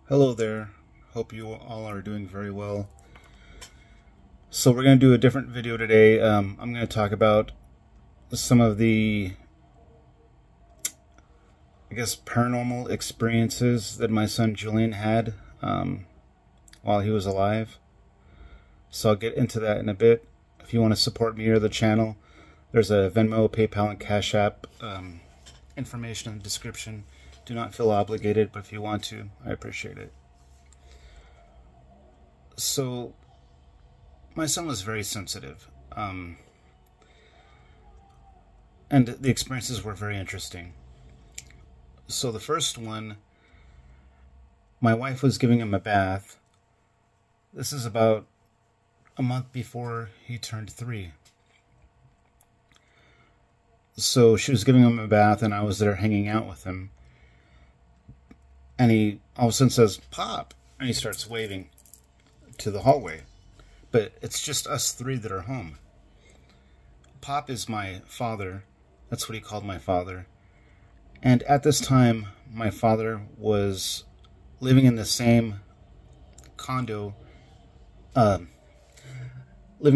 Hello there. Hope you all are doing very well. So we're going to do a different video today. I'm going to talk about some of the, paranormal experiences that my son Julian had while he was alive. So I'll get into that in a bit. If you want to support me or the channel, there's a Venmo, PayPal, and Cashapp information in the description. Do not feel obligated, but if you want to, I appreciate it. So, my son was very sensitive, and the experiences were very interesting. So the first one, my wife was giving him a bath. This is about a month before he turned 3. So she was giving him a bath, and I was there hanging out with him. And he all of a sudden says, "Pop!" And he starts waving to the hallway. But it's just us 3 that are home. Pop is my father. That's what he called my father. And at this time, my father was living in the same condo, living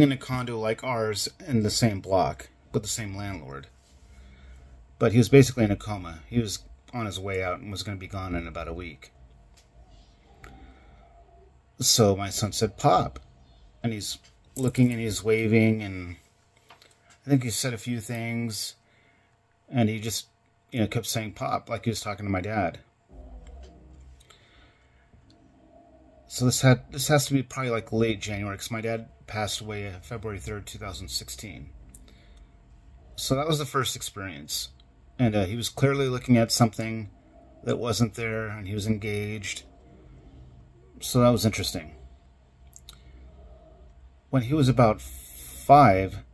in a condo like ours in the same block with the same landlord. But he was basically in a coma. He was on his way out and was going to be gone in about a week. So my son said, "Pop." And he's looking and he's waving, and I think he said a few things, and he just, kept saying "Pop," like he was talking to my dad. So this has to be probably like late January, because my dad passed away February 3rd, 2016. So that was the first experience. And he was clearly looking at something that wasn't there, and he was engaged. So that was interesting. When he was about 5,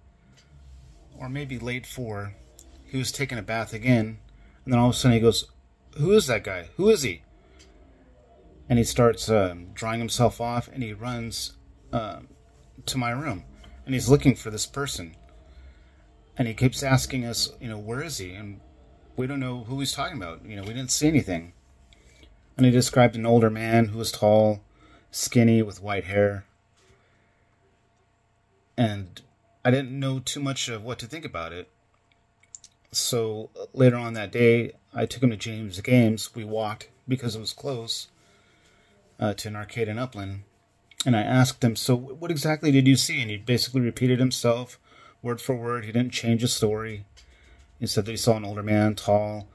or maybe late 4, he was taking a bath again, and then all of a sudden he goes, "Who is that guy? Who is he?" And he starts drying himself off, and he runs to my room, and he's looking for this person. And he keeps asking us, "Where is he?" And we don't know who he's talking about. We didn't see anything. And he described an older man who was tall, skinny, with white hair. And I didn't know too much of what to think about it. So later on that day, I took him to James Games. We walked, because it was close, to an arcade in Upland. And I asked him, "So what exactly did you see?" And he basically repeated himself, word for word. He didn't change his story. He said that he saw an older man, tall,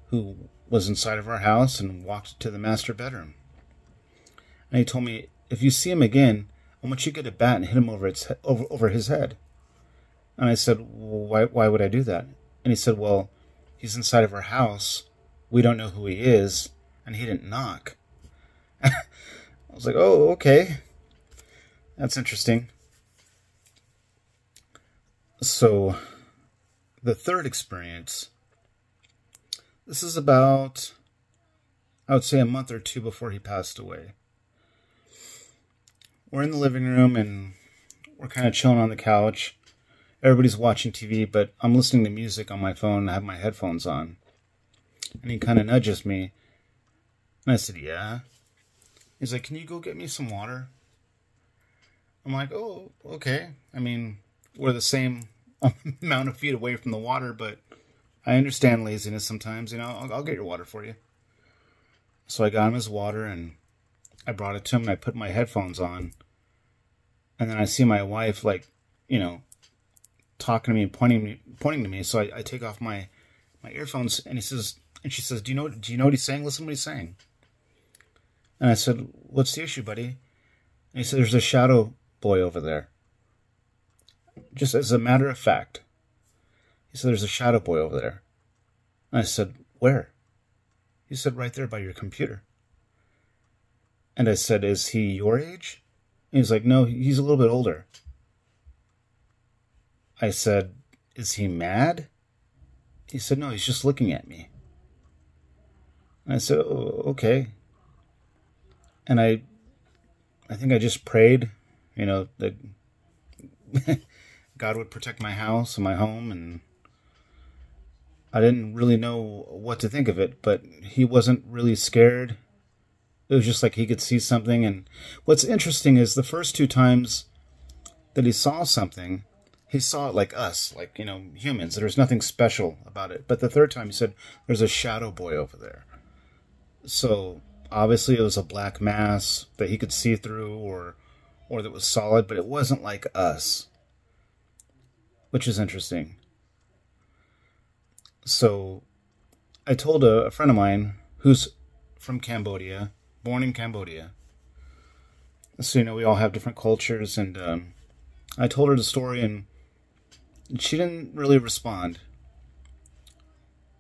who was inside of our house and walked to the master bedroom. And he told me, "If you see him again, I want you to get a bat and hit him over his head." And I said, "Well, why would I do that?" And he said, "Well, he's inside of our house. We don't know who he is, and he didn't knock." I was like, "Oh, okay. That's interesting." So the third experience, this is about, I would say, a month or 2 before he passed away. We're in the living room, and we're kind of chilling on the couch. Everybody's watching TV, but I'm listening to music on my phone, and I have my headphones on. And he kind of nudges me, and I said, "Yeah." He's like, "Can you go get me some water?" I'm like, "Oh, okay." I mean, we're the same amount of feet away from the water, but I understand laziness sometimes. I'll get your water for you. So I got him his water, and I brought it to him, and I put my headphones on. And then I see my wife, talking to me and pointing to me. So I take off my earphones, and she says, do you know what he's saying? Listen to what he's saying." And I said, "What's the issue, buddy?" And he said, "There's a shadow boy over there." Just as a matter of fact. He said, "There's a shadow boy over there." And I said, "Where?" He said, "Right there by your computer." And I said, "Is he your age?" And he's like, "No, he's a little bit older." I said, "Is he mad?" He said, "No, he's just looking at me." And I said, "Oh, okay." And I think I just prayed, that God would protect my house and my home, and I didn't really know what to think of it, but he wasn't really scared. It was just like he could see something. And what's interesting is the first 2 times that he saw something, he saw it like us, like, you know, humans. There was nothing special about it. But the 3rd time he said, there's a shadow boy over there. So obviously it was a black mass that he could see through, or that was solid, but it wasn't like us, which is interesting. So I told a friend of mine who's from Cambodia, born in Cambodia. So, you know, we all have different cultures, and I told her the story, and she didn't really respond.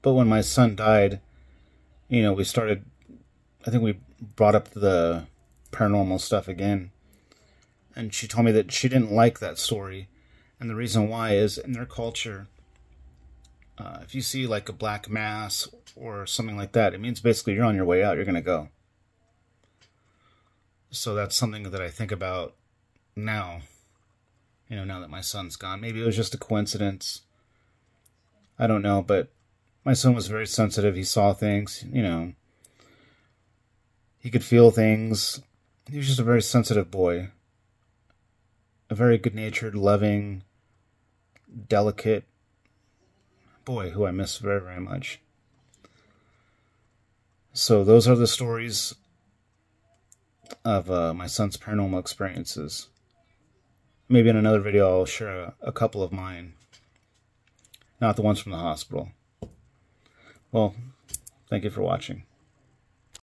But when my son died, you know, I think we brought up the paranormal stuff again. And she told me that she didn't like that story. And the reason why is, in their culture, if you see like a black mass or something like that, it means basically you're on your way out, you're going to go. So that's something that I think about now, you know, now that my son's gone. Maybe it was just a coincidence. I don't know, but my son was very sensitive. He saw things, you know. He could feel things. He was just a very sensitive boy. A very good-natured, loving, delicate boy who I miss very, very much. So those are the stories of my son's paranormal experiences. Maybe in another video I'll share a couple of mine. Not the ones from the hospital. Well, thank you for watching.